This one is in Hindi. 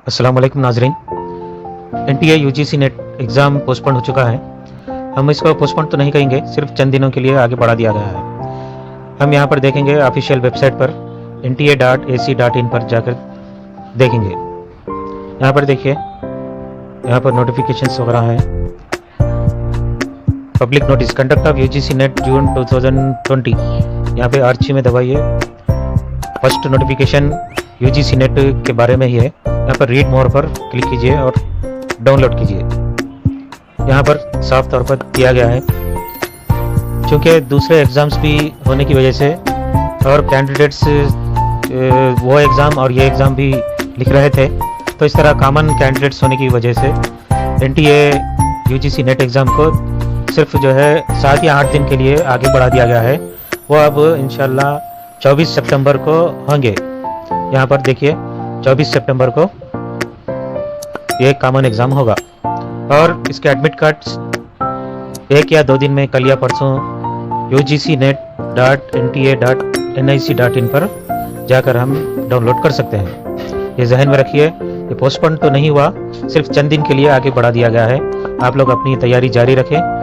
अस्सलाम वालेकुम नाजरीन। NTA UGC net exam postpone हो चुका है। हम इसको पोस्टपोन तो नहीं कहेंगे, सिर्फ चंद दिनों के लिए आगे बढ़ा दिया गया है। हम यहाँ पर देखेंगे ऑफिशियल वेबसाइट पर nta.ac.in पर जाकर देखेंगे। यहाँ पर देखिए, यहाँ पर नोटिफिकेशंस वगैरह है। Public notice conduct of UGC NET June 2020, यहाँ पे आर्ची में दबाइए। फर्स्ट नोटिफिकेशन UGC नेट के बारे में ही है। यहाँ पर रीड मोर पर क्लिक कीजिए और डाउनलोड कीजिए। यहाँ पर साफ तौर पर दिया गया है, चूँकि दूसरे एग्ज़ाम्स भी होने की वजह से और कैंडिडेट्स वो एग्ज़ाम और ये एग्ज़ाम भी लिख रहे थे, तो इस तरह कॉमन कैंडिडेट्स होने की वजह से NTA UGC नेट एग्ज़ाम को सिर्फ जो है 7 या 8 दिन के लिए आगे बढ़ा दिया गया है। वो अब इंशाल्लाह 24 सितंबर को होंगे। यहाँ पर देखिए 24 सितंबर को ये कॉमन एग्ज़ाम होगा और इसके एडमिट कार्ड्स 1 या 2 दिन में, कल या परसों UGCnet.nta.nic.in पर जाकर हम डाउनलोड कर सकते हैं। ये जहन में रखिए, ये पोस्टपोन तो नहीं हुआ, सिर्फ चंद दिन के लिए आगे बढ़ा दिया गया है। आप लोग अपनी तैयारी जारी रखें।